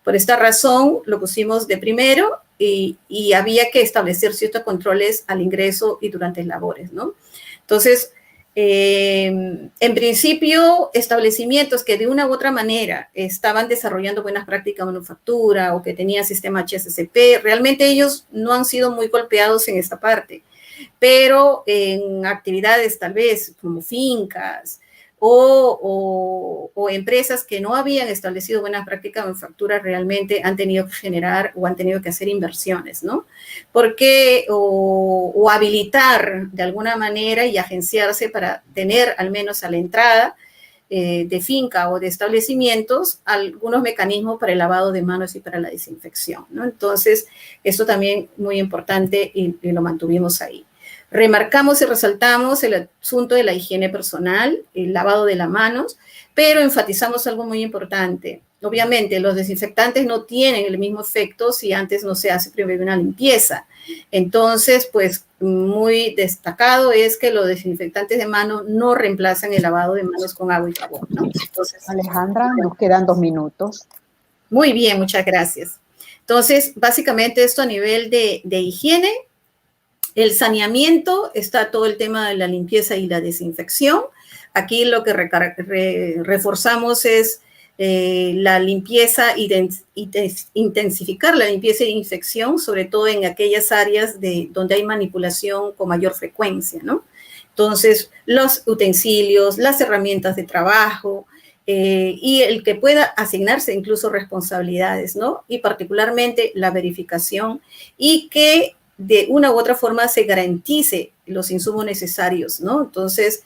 por esta razón, lo pusimos de primero y había que establecer ciertos controles al ingreso y durante labores, ¿no? Entonces, en principio, establecimientos que de una u otra manera estaban desarrollando buenas prácticas de manufactura o que tenían sistema HACCP, realmente ellos no han sido muy golpeados en esta parte, pero en actividades tal vez como fincas o empresas que no habían establecido buenas prácticas de manufactura realmente han tenido que generar o han tenido que hacer inversiones, ¿no? Porque o habilitar de alguna manera y agenciarse para tener al menos a la entrada de finca o de establecimientos algunos mecanismos para el lavado de manos y para la desinfección, ¿no? Entonces, esto también muy importante y lo mantuvimos ahí. Remarcamos y resaltamos el asunto de la higiene personal, el lavado de las manos, pero enfatizamos algo muy importante. Obviamente, los desinfectantes no tienen el mismo efecto si antes no se hace primero una limpieza. Entonces, pues, muy destacado es que los desinfectantes de mano no reemplazan el lavado de manos con agua y jabón, ¿no? Entonces, Alejandra, nos quedan 2 minutos. Muy bien, muchas gracias. Entonces, básicamente esto a nivel de higiene. El saneamiento, está todo el tema de la limpieza y la desinfección. Aquí lo que reforzamos es la limpieza, intensificar la limpieza y desinfección, sobre todo en aquellas áreas donde hay manipulación con mayor frecuencia, ¿no? Entonces, los utensilios, las herramientas de trabajo y el que pueda asignarse incluso responsabilidades, ¿no? Y particularmente la verificación y que de una u otra forma se garantice los insumos necesarios, ¿no? Entonces,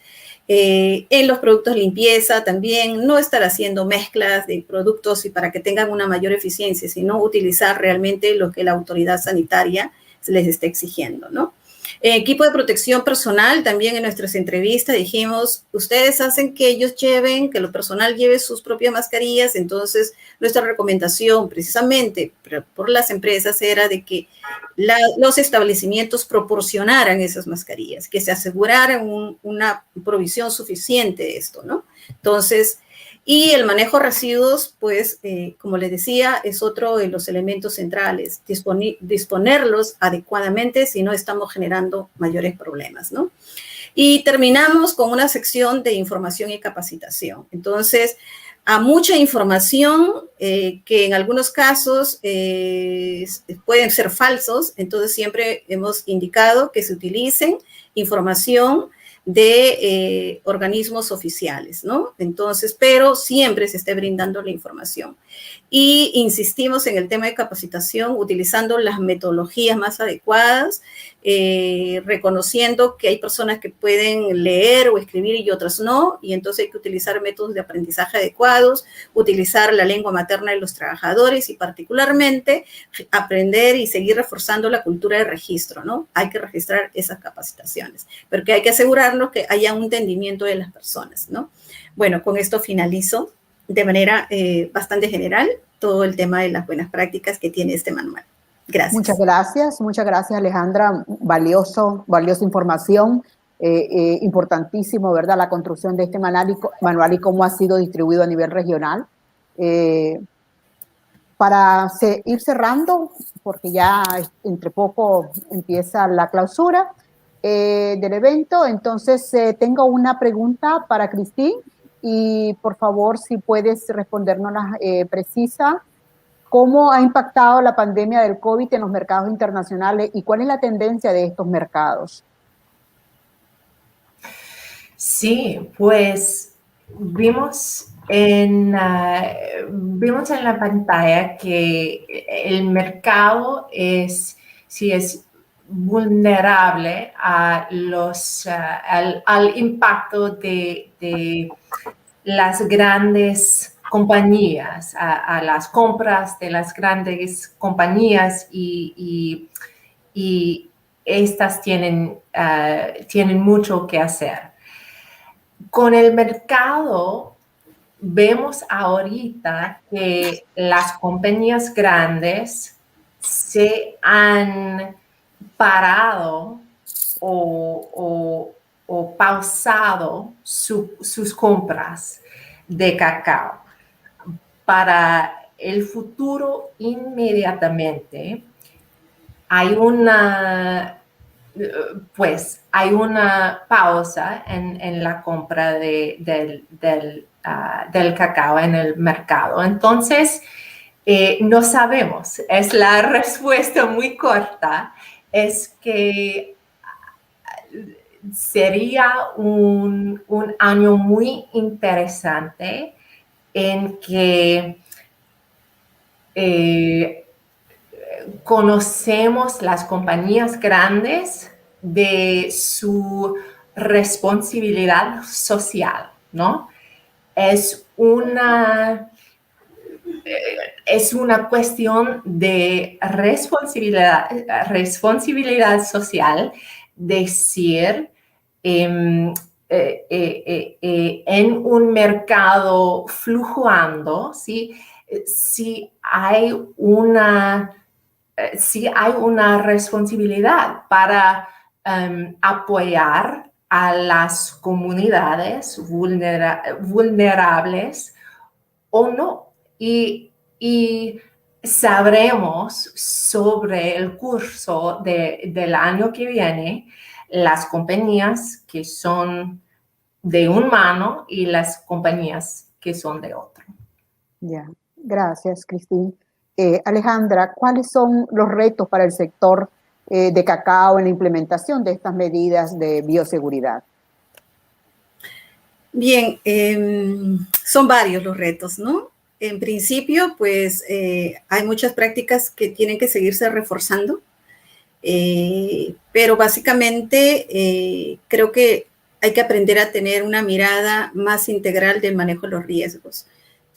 en los productos de limpieza también no estar haciendo mezclas de productos y para que tengan una mayor eficiencia, sino utilizar realmente lo que la autoridad sanitaria les esté exigiendo, ¿no? Equipo de protección personal, también en nuestras entrevistas dijimos, ustedes hacen que ellos lleven, que lo personal lleve sus propias mascarillas, entonces nuestra recomendación precisamente por las empresas era de que los establecimientos proporcionaran esas mascarillas, que se aseguraran una provisión suficiente de esto, ¿no? Entonces, y el manejo de residuos, pues, como les decía, es otro de los elementos centrales, disponerlos adecuadamente si no estamos generando mayores problemas, ¿no? Y terminamos con una sección de información y capacitación. Entonces, a mucha información que en algunos casos pueden ser falsos, entonces siempre hemos indicado que se utilicen información de organismos oficiales, ¿no? Entonces, pero siempre se esté brindando la información. y insistimos en el tema de capacitación utilizando las metodologías más adecuadas, reconociendo que hay personas que pueden leer o escribir y otras no, y entonces hay que utilizar métodos de aprendizaje adecuados, utilizar la lengua materna de los trabajadores y particularmente aprender y seguir reforzando la cultura de registro, ¿no? Hay que registrar esas capacitaciones, porque hay que asegurarnos que haya un entendimiento de las personas, ¿no? Bueno, con esto finalizo de manera bastante general todo el tema de las buenas prácticas que tiene este manual. Gracias. Muchas gracias Alejandra, valiosa información, importantísimo, ¿verdad? La construcción de este manual y cómo ha sido distribuido a nivel regional. Para ir cerrando, porque ya entre poco empieza la clausura del evento, entonces tengo una pregunta para Cristín y por favor si puedes respondernos precisa. ¿Cómo ha impactado la pandemia del COVID en los mercados internacionales y cuál es la tendencia de estos mercados? Sí, pues vimos en la pantalla que el mercado es vulnerable a al impacto de las grandes compañías, a las compras de las grandes compañías y estas tienen mucho que hacer. Con el mercado vemos ahorita que las compañías grandes se han parado o pausado sus compras de cacao. Para el futuro, inmediatamente, hay una pausa en la compra del cacao en el mercado. Entonces, no sabemos. Es la respuesta muy corta. Es que sería un año muy interesante en que conocemos las compañías grandes de su responsabilidad social, ¿no? Es una cuestión de responsabilidad social, decir, en un mercado fluctuando, ¿sí? Si hay una responsabilidad para apoyar a las comunidades vulnerables o no. Y sabremos sobre el curso del año que viene las compañías que son de un mano y las compañías que son de otro. Ya, gracias, Cristín. Alejandra, ¿cuáles son los retos para el sector de cacao en la implementación de estas medidas de bioseguridad? Bien, son varios los retos, ¿no? En principio, pues hay muchas prácticas que tienen que seguirse reforzando, pero básicamente creo que hay que aprender a tener una mirada más integral del manejo de los riesgos.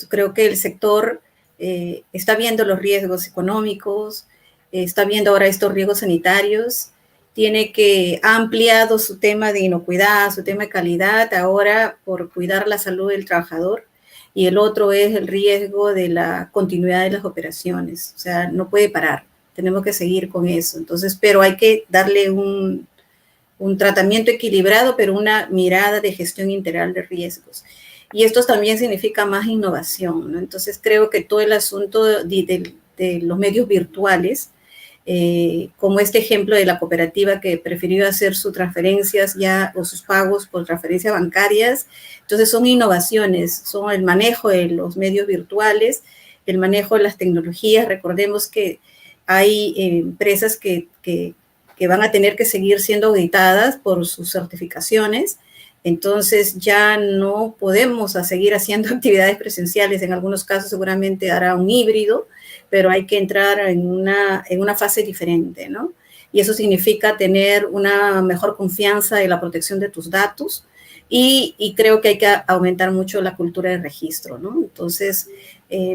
Creo que el sector está viendo los riesgos económicos, está viendo ahora estos riesgos sanitarios, ha ampliado su tema de inocuidad, su tema de calidad ahora por cuidar la salud del trabajador, y el otro es el riesgo de la continuidad de las operaciones. O sea, no puede parar, tenemos que seguir con eso. Entonces, pero hay que darle un tratamiento equilibrado, pero una mirada de gestión integral de riesgos. Y esto también significa más innovación, ¿no? Entonces, creo que todo el asunto de los medios virtuales, como este ejemplo de la cooperativa que prefirió hacer sus transferencias ya o sus pagos por transferencias bancarias. Entonces son innovaciones, son el manejo de los medios virtuales, el manejo de las tecnologías. Recordemos que hay empresas que van a tener que seguir siendo auditadas por sus certificaciones. Entonces ya no podemos seguir haciendo actividades presenciales. En algunos casos seguramente hará un híbrido, pero hay que entrar en una fase diferente, ¿no? Y eso significa tener una mejor confianza en la protección de tus datos y creo que hay que aumentar mucho la cultura de registro, ¿no? Entonces,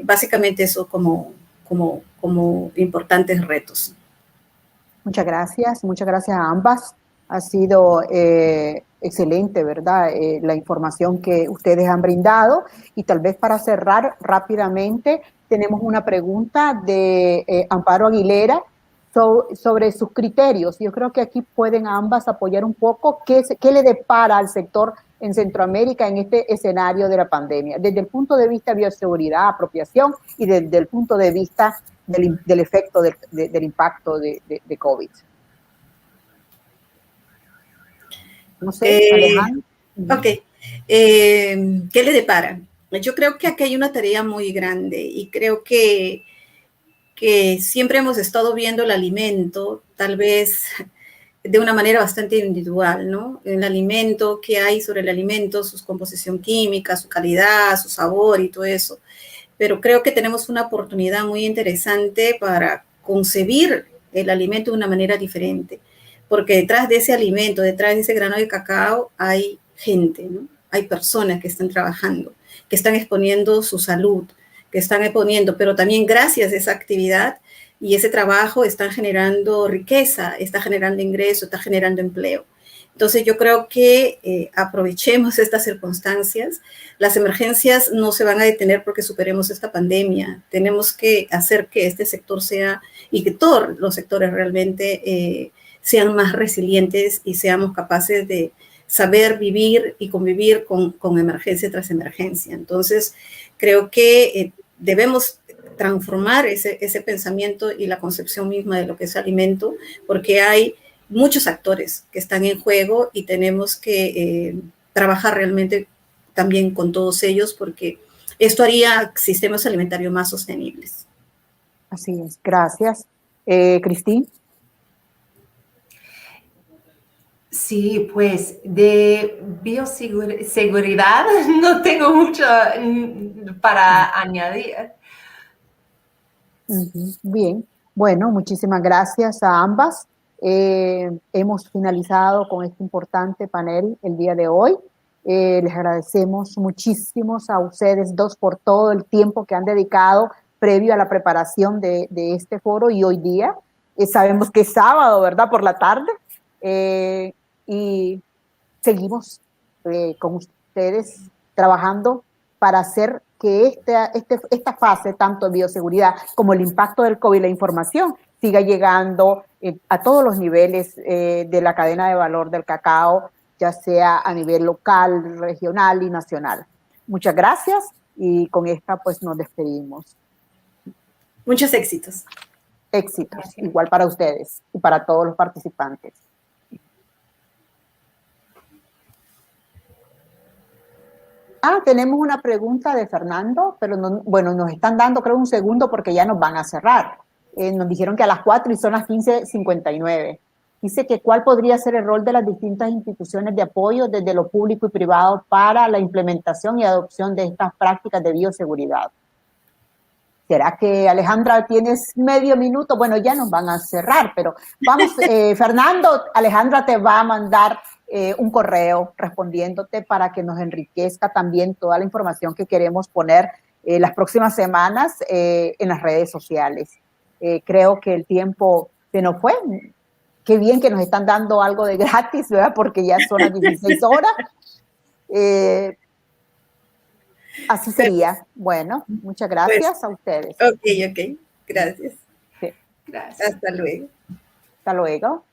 básicamente eso como importantes retos. Muchas gracias a ambas. Ha sido excelente, ¿verdad? La información que ustedes han brindado. Y tal vez para cerrar rápidamente, tenemos una pregunta de Amparo Aguilera sobre sus criterios. Yo creo que aquí pueden ambas apoyar un poco qué le depara al sector en Centroamérica en este escenario de la pandemia, desde el punto de vista de bioseguridad, apropiación y desde el punto de vista del efecto del impacto de COVID. No sé, Alejandro. Ok. ¿Qué le depara? Yo creo que aquí hay una tarea muy grande y creo que siempre hemos estado viendo el alimento, tal vez de una manera bastante individual, ¿no? El alimento, qué hay sobre el alimento, su composición química, su calidad, su sabor y todo eso. Pero creo que tenemos una oportunidad muy interesante para concebir el alimento de una manera diferente, porque detrás de ese alimento, detrás de ese grano de cacao, hay gente, ¿no? Hay personas que están trabajando, que están exponiendo su salud, que están exponiendo, pero también gracias a esa actividad y ese trabajo están generando riqueza, está generando ingreso, está generando empleo. Entonces yo creo que aprovechemos estas circunstancias. Las emergencias no se van a detener porque superemos esta pandemia. Tenemos que hacer que este sector sea, y que todos los sectores realmente sean más resilientes y seamos capaces de saber vivir y convivir con emergencia tras emergencia. Entonces creo que debemos transformar ese pensamiento y la concepción misma de lo que es alimento, porque hay muchos actores que están en juego y tenemos que trabajar realmente también con todos ellos, porque esto haría sistemas alimentarios más sostenibles. Así es, gracias. Cristín. Sí, pues de bioseguridad no tengo mucho para añadir. Bien, bueno, muchísimas gracias a ambas. Hemos finalizado con este importante panel el día de hoy. Les agradecemos muchísimo a ustedes dos por todo el tiempo que han dedicado previo a la preparación de este foro y hoy día. Sabemos que es sábado, ¿verdad? Por la tarde. Y seguimos con ustedes trabajando para hacer que esta fase, tanto de bioseguridad como el impacto del COVID, la información, siga llegando a todos los niveles de la cadena de valor del cacao, ya sea a nivel local, regional y nacional. Muchas gracias y con esta pues nos despedimos. Muchos éxitos. Éxitos, gracias. Igual para ustedes y para todos los participantes. Tenemos una pregunta de Fernando, pero no, bueno, nos están dando creo un segundo porque ya nos van a cerrar. Nos dijeron que a las 4 y son las 15:59. Dice que cuál podría ser el rol de las distintas instituciones de apoyo desde lo público y privado para la implementación y adopción de estas prácticas de bioseguridad. ¿Será que, Alejandra, tienes medio minuto? Bueno, ya nos van a cerrar, pero vamos, Fernando, Alejandra te va a mandar un correo respondiéndote para que nos enriquezca también toda la información que queremos poner las próximas semanas en las redes sociales. Creo que el tiempo se nos fue. Qué bien que nos están dando algo de gratis, ¿verdad? Porque ya son las 16 horas. Así sería. Bueno, muchas gracias a ustedes. Ok, gracias. Sí. Gracias. Hasta luego. Hasta luego.